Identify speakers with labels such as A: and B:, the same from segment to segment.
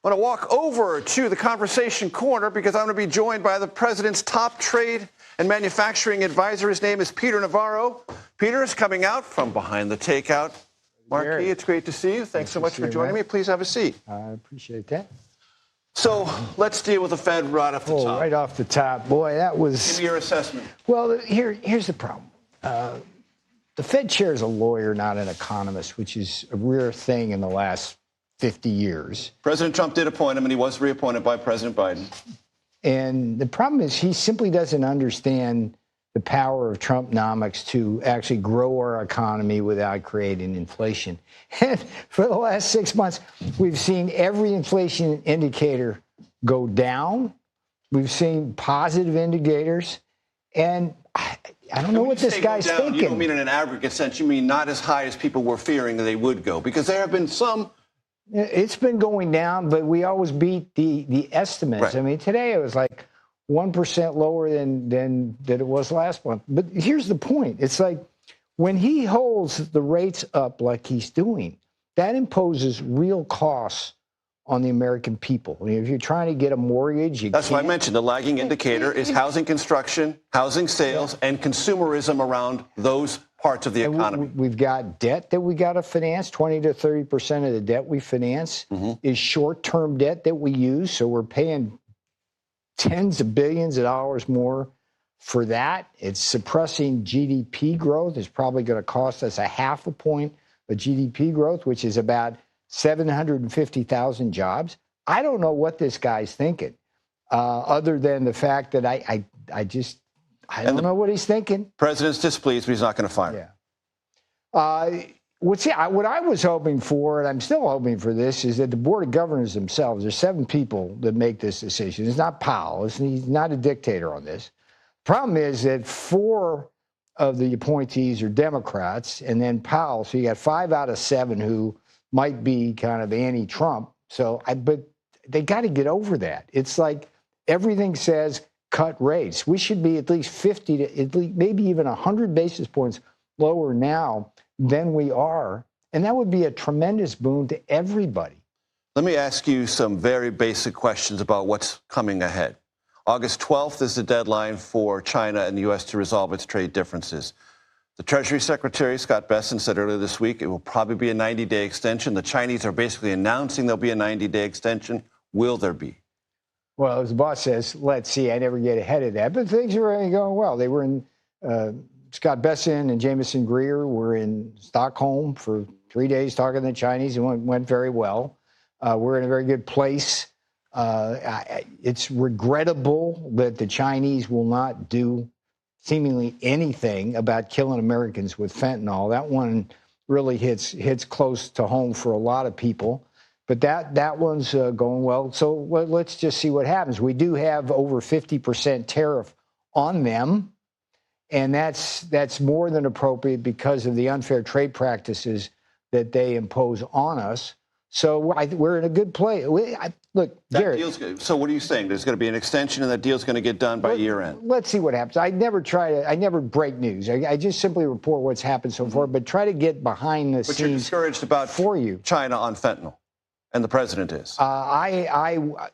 A: I want to walk over to the conversation corner because I'm going to be joined by the president's top trade and manufacturing advisor. His name is Peter Navarro. Peter is coming out from behind the takeout marquee.
B: Garrett.
A: It's great to see you. Thanks so much for joining me. Please have a seat.
B: I appreciate that.
A: So let's deal with the Fed right off the top.
B: Right off the top. Boy, that was...
A: Give me your assessment.
B: Well, here's the problem. The Fed chair is a lawyer, not an economist, which is a rare thing in the last 50 years.
A: President Trump did appoint him, and he was reappointed by President Biden.
B: And the problem is he simply doesn't understand the power of Trumpnomics to actually grow our economy without creating inflation. And for the last 6 months, we've seen every inflation indicator go down. We've seen positive indicators. And I don't know what this guy's thinking.
A: You don't mean in an aggregate sense. You mean not as high as people were fearing that they would go, because there have been some.
B: It's been going down, but we always beat the estimates.
A: Right.
B: I mean, today it was like 1% lower than it was last month. But here's the point. It's like when he holds the rates up like he's doing, that imposes real costs on the American people. I mean, if you're trying to get a mortgage,
A: That's why I mentioned the lagging indicator is housing construction, housing sales, and consumerism around those parts of the economy.
B: We've got debt that we got to finance. 20 to 30% of the debt we finance is short-term debt that we use. So we're paying tens of billions of dollars more for that. It's suppressing GDP growth. It's probably going to cost us 0.5 point of GDP growth, which is about 750,000 jobs. I don't know what this guy's thinking, other than the fact that I don't know what he's thinking.
A: President's displeased, but he's not going to fire him.
B: Yeah. What I was hoping for, and I'm still hoping for this, is that the Board of Governors themselves, there's 7 people that make this decision. It's not Powell. He's not a dictator on this. Problem is that 4 of the appointees are Democrats, and then Powell. So you got 5 out of 7 who might be kind of anti-Trump. But they got to get over that. It's like everything says cut rates. We should be at least 50 to at least maybe even 100 basis points lower now than we are. And that would be a tremendous boon to everybody.
A: Let me ask you some very basic questions about what's coming ahead. August 12th is the deadline for China and the U.S. to resolve its trade differences. The Treasury Secretary, Scott Bessent, said earlier this week it will probably be a 90-day extension. The Chinese are basically announcing there'll be a 90-day extension. Will there be?
B: Well, as the boss says, let's see. I never get ahead of that. But things are really going well. They were in, Scott Bessent and Jameson Greer were in Stockholm for 3 days talking to the Chinese. It went very well. We're in a very good place. It's regrettable that the Chinese will not do seemingly anything about killing Americans with fentanyl. That one really hits close to home for a lot of people. But that one's going well. So let's just see what happens. We do have over 50% tariff on them, and that's more than appropriate because of the unfair trade practices that they impose on us. So we're in a good place. Look, Garrett.
A: So what are you saying? There's going to be an extension, and that deal's going to get done by year end.
B: Let's see what happens. I never break news. I just simply report what's happened so far, but try to get behind the scenes.
A: But you're discouraged about
B: for you.
A: China on fentanyl, and the president is.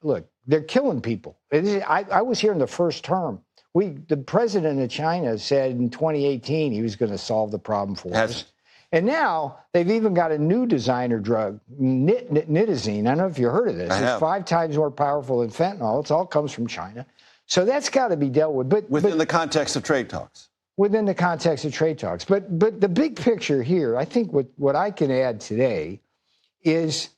B: Look, they're killing people. I was here in the first term. The president of China said in 2018 he was going to solve the problem for us. And now they've even got a new designer drug, nitazene. I don't know if you heard of this. It's 5 times more powerful than fentanyl. It all comes from China. So that's got to be dealt with. But
A: within the context of trade talks.
B: Within the context of trade talks. But the big picture here, I think what I can add today is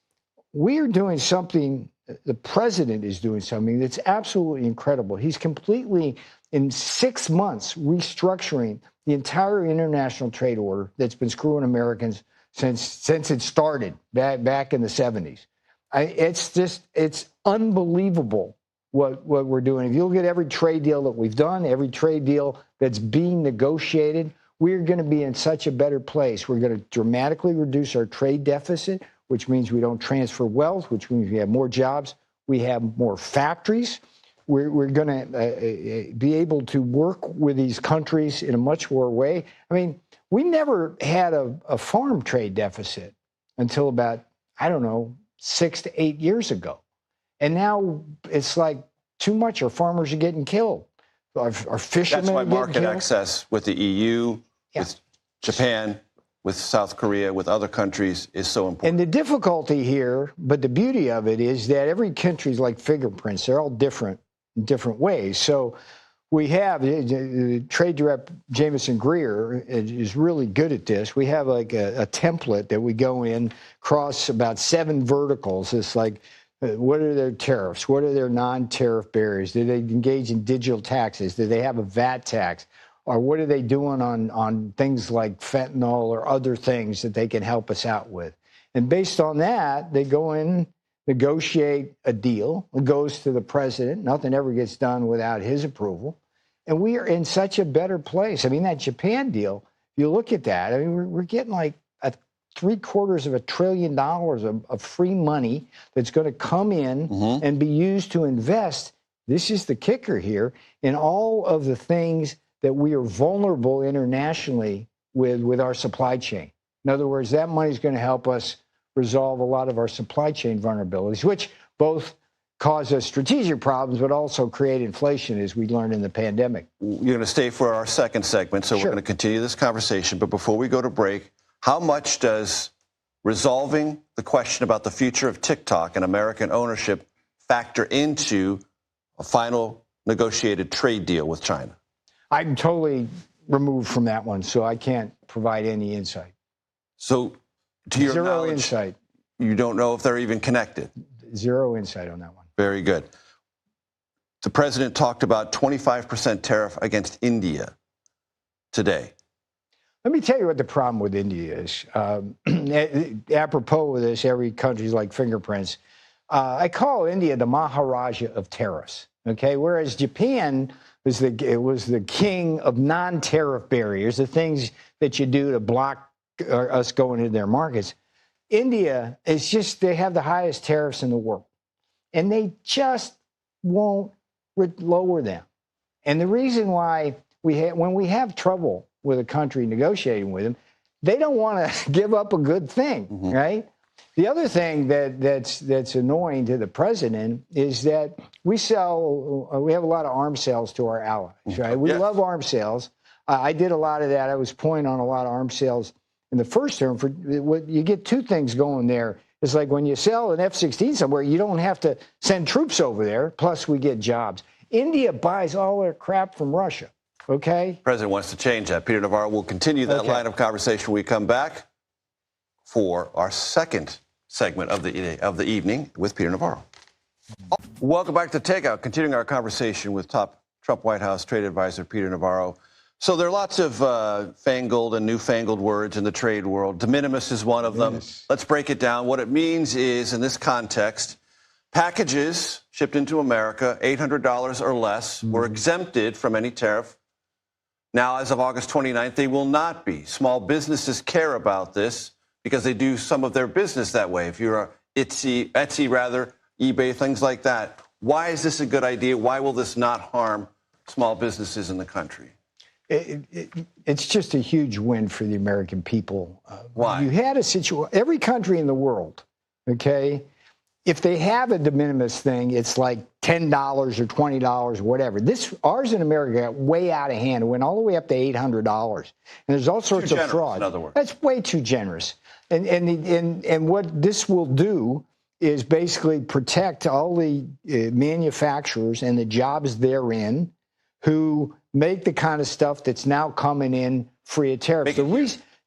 B: we are doing something, the president is doing something that's absolutely incredible. He's completely, in 6 months, restructuring the entire international trade order that's been screwing Americans since it started back in the 70s. It's unbelievable what we're doing. If you look at every trade deal that we've done, every trade deal that's being negotiated, we're going to be in such a better place. We're going to dramatically reduce our trade deficit, which means we don't transfer wealth, which means we have more jobs, we have more factories. We're going to be able to work with these countries in a much more way. I mean, we never had a farm trade deficit until about, 6 to 8 years ago. And now it's like too much. Our farmers are getting killed. Our fishermen
A: That's why
B: are getting
A: market
B: killed.
A: access with the EU,
B: Yeah.
A: with Japan, with South Korea, with other countries is so important.
B: And the difficulty here, but the beauty of it is that every country's like fingerprints. They're all different in different ways. So we have Trade Director Jameson Greer is really good at this. We have like a template that we go in, cross about 7 verticals. It's like, what are their tariffs? What are their non-tariff barriers? Do they engage in digital taxes? Do they have a VAT tax? Or what are they doing on things like fentanyl or other things that they can help us out with? And based on that, they go in, negotiate a deal. It goes to the president. Nothing ever gets done without his approval. And we are in such a better place. I mean, that Japan deal, you look at that, I mean, we're getting like $750 billion of free money that's going to come in and be used to invest. This is the kicker here in all of the things that we are vulnerable internationally with our supply chain. In other words, that money is going to help us resolve a lot of our supply chain vulnerabilities, which both cause us strategic problems, but also create inflation, as we learned in the pandemic.
A: You're going to stay for our second segment, so
B: Sure.
A: we're going to continue this conversation. But before we go to break, how much does resolving the question about the future of TikTok and American ownership factor into a final negotiated trade deal with China?
B: I'm totally removed from that one, so I can't provide any insight.
A: So, to your
B: Zero
A: knowledge,
B: insight.
A: you don't know if they're even connected?
B: Zero insight on that one.
A: Very good. The president talked about 25% tariff against India today.
B: Let me tell you what the problem with India is. Apropos of this, every country's like fingerprints. I call India the Maharaja of tariffs. Okay, whereas Japan was the king of non-tariff barriers, the things that you do to block us going into their markets. India is just, they have the highest tariffs in the world, and they just won't lower them. And the reason why when we have trouble with a country negotiating with them, they don't want to give up a good thing, right? The other thing that's annoying to the president is that we have a lot of arms sales to our allies, right? We love arms sales. I did a lot of that. I was pointing on a lot of arms sales in the first term. You get 2 things going there. It's like when you sell an F-16 somewhere, you don't have to send troops over there. Plus, we get jobs. India buys all their crap from Russia, okay?
A: The president wants to change that. Peter Navarro will continue that line of conversation when we come back for our second segment of the evening with Peter Navarro. Welcome back to Takeout, continuing our conversation with top Trump White House trade advisor Peter Navarro. So there are lots of fangled and newfangled words in the trade world. De minimis is one of them. Let's break it down. What it means is, in this context, packages shipped into America, $800 or less, were exempted from any tariff. Now, as of August 29th, they will not be. Small businesses care about this because they do some of their business that way. If you're Etsy, eBay, things like that. Why is this a good idea? Why will this not harm small businesses in the country?
B: It's just a huge win for the American people.
A: Why?
B: You had a situation, every country in the world, okay, if they have a de minimis thing, it's like $10 or $20, whatever. Ours in America got way out of hand. It went all the way up to $800. And there's all sorts of fraud.
A: In other words.
B: That's way too generous. And what this will do is basically protect all the manufacturers and the jobs therein who make the kind of stuff that's now coming in free of tariffs.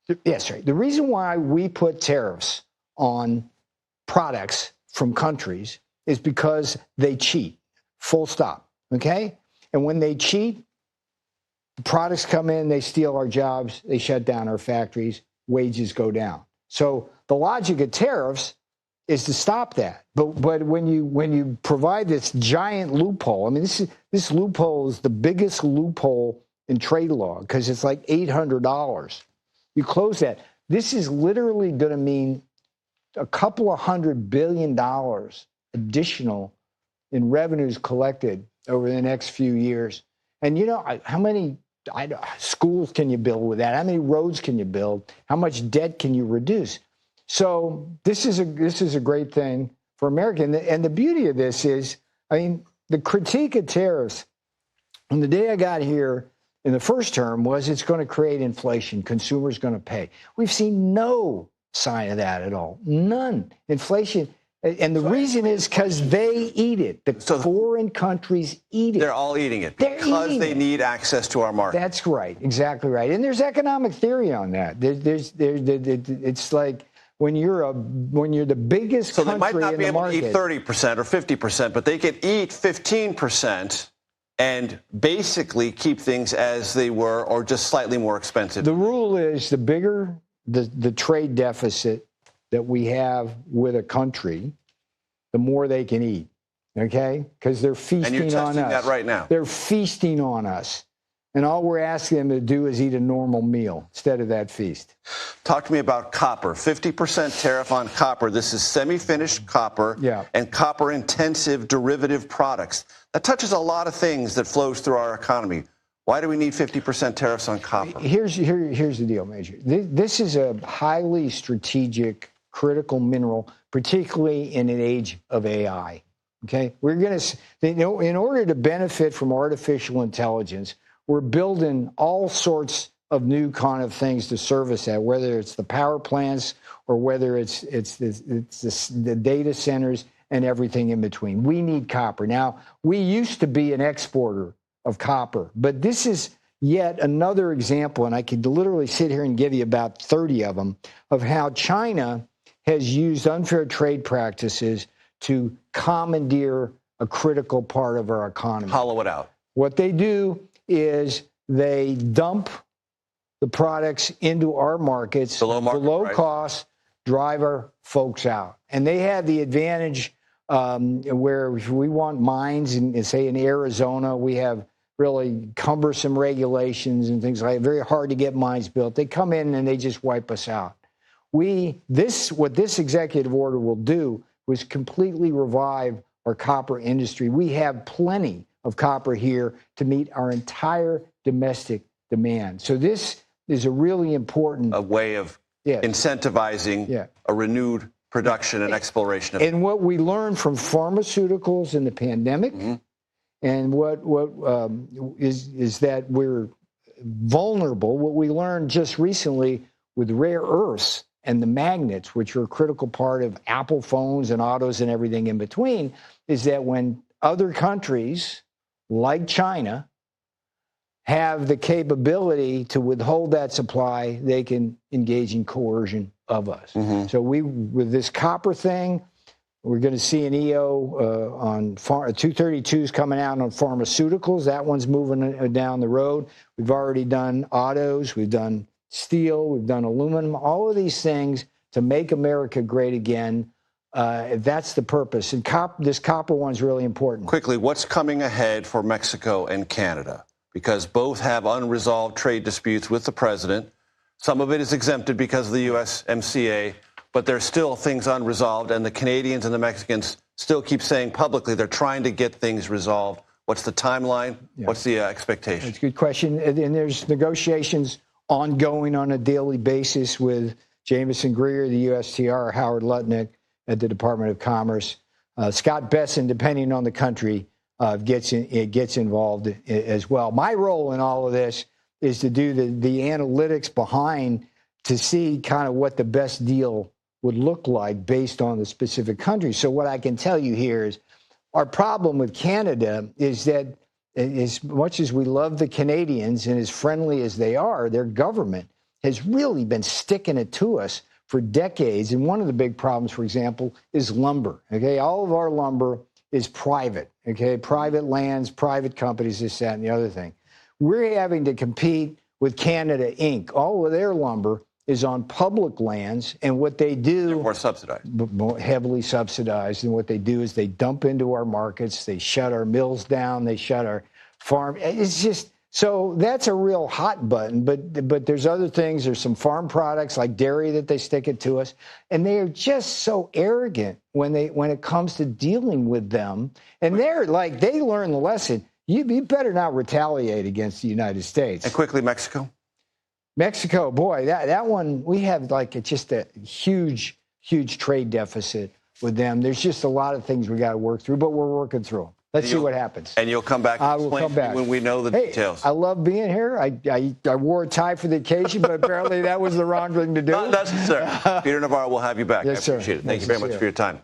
B: The reason why we put tariffs on products from countries is because they cheat, full stop, okay? And when they cheat, products come in, they steal our jobs, they shut down our factories, wages go down. So the logic of tariffs is to stop that. But when you provide this giant loophole, I mean, this loophole is the biggest loophole in trade law because it's like $800. You close that. This is literally going to mean a couple of $100 billion additional in revenues collected over the next few years. And you know, how many schools can you build with that? How many roads can you build? How much debt can you reduce? So this is a great thing for America. And the beauty of this is, I mean, the critique of tariffs on the day I got here in the first term was it's going to create inflation. Consumers going to pay. We've seen no sign of that at all. None. Inflation. And the reason is because they eat it. The foreign countries eat it.
A: They're all eating it because they need access to our market.
B: That's right. Exactly right. And there's economic theory on that. It's like when you're the biggest country in the market. So they might not be able to eat 30% or 50%, but they can eat 15% and basically keep things as they were or just slightly more expensive. The rule is the bigger the trade deficit that we have with a country, the more they can eat, okay? Because they're feasting on us. And you're testing that right now. They're feasting on us. And all we're asking them to do is eat a normal meal instead of that feast. Talk to me about copper. 50% tariff on copper. This is semi-finished copper and copper-intensive derivative products. That touches a lot of things that flows through our economy. Why do we need 50% tariffs on copper? Here's the deal, Major. This is a highly strategic, critical mineral, particularly in an age of AI. Okay, we're going to, in order to benefit from artificial intelligence, we're building all sorts of new kind of things to service that, whether it's the power plants or whether it's the data centers and everything in between. We need copper. Now, we used to be an exporter of copper, but this is yet another example, and I could literally sit here and give you about 30 of them, of how China has used unfair trade practices to commandeer a critical part of our economy. Hollow it out. What they do is they dump the products into our markets below cost, drive our folks out. And they have the advantage where if we want mines, and say in Arizona, we have really cumbersome regulations and things like that, very hard to get mines built. They come in and they just wipe us out. What this executive order will do was completely revive our copper industry. We have plenty of copper here to meet our entire domestic demand. So this is a really important way of incentivizing a renewed production and exploration. And what we learned from pharmaceuticals in the pandemic, and what is that we're vulnerable. What we learned just recently with rare earths and the magnets, which are a critical part of Apple phones and autos and everything in between, is that when other countries like China have the capability to withhold that supply, they can engage in coercion of us. So with this copper thing, we're going to see an EO on 232s coming out on pharmaceuticals. That one's moving down the road. We've already done autos. We've done steel. We've done aluminum. All of these things to make America great again. That's the purpose. And this copper one's really important. Quickly, what's coming ahead for Mexico and Canada? Because both have unresolved trade disputes with the president. Some of it is exempted because of the USMCA, but there's still things unresolved, and the Canadians and the Mexicans still keep saying publicly they're trying to get things resolved. What's the timeline? What's the expectation? That's a good question. And there's negotiations ongoing on a daily basis with Jameson Greer, the USTR, Howard Lutnick at the Department of Commerce. Scott Besson, depending on the country, gets involved as well. My role in all of this is to do the analytics behind to see kind of what the best deal would look like based on the specific country. So what I can tell you here is our problem with Canada is that as much as we love the Canadians and as friendly as they are, their government has really been sticking it to us for decades. And one of the big problems, for example, is lumber. Okay, all of our lumber is private. Okay, private lands, private companies, this, that, and the other thing. We're having to compete with Canada Inc. All of their lumber is on public lands, and what they do... They're more subsidized. More heavily subsidized, and what they do is they dump into our markets, they shut our mills down, they shut our farm... It's just... So that's a real hot button, but there's other things. There's some farm products like dairy that they stick it to us, and they are just so arrogant when it comes to dealing with them. And they're like, they learn the lesson. You better not retaliate against the United States. And quickly, Mexico? Mexico, boy, that one, we have like just a huge trade deficit with them. There's just a lot of things we got to work through, but we're working through them. Let's see what happens.
A: And you'll come back and explain to me when we know the details.
B: I love being here. I wore a tie for the occasion, but apparently that was the wrong thing to do.
A: Not necessary. Peter Navarro will have you back.
B: Yes,
A: I appreciate it. Thank you very much for your time.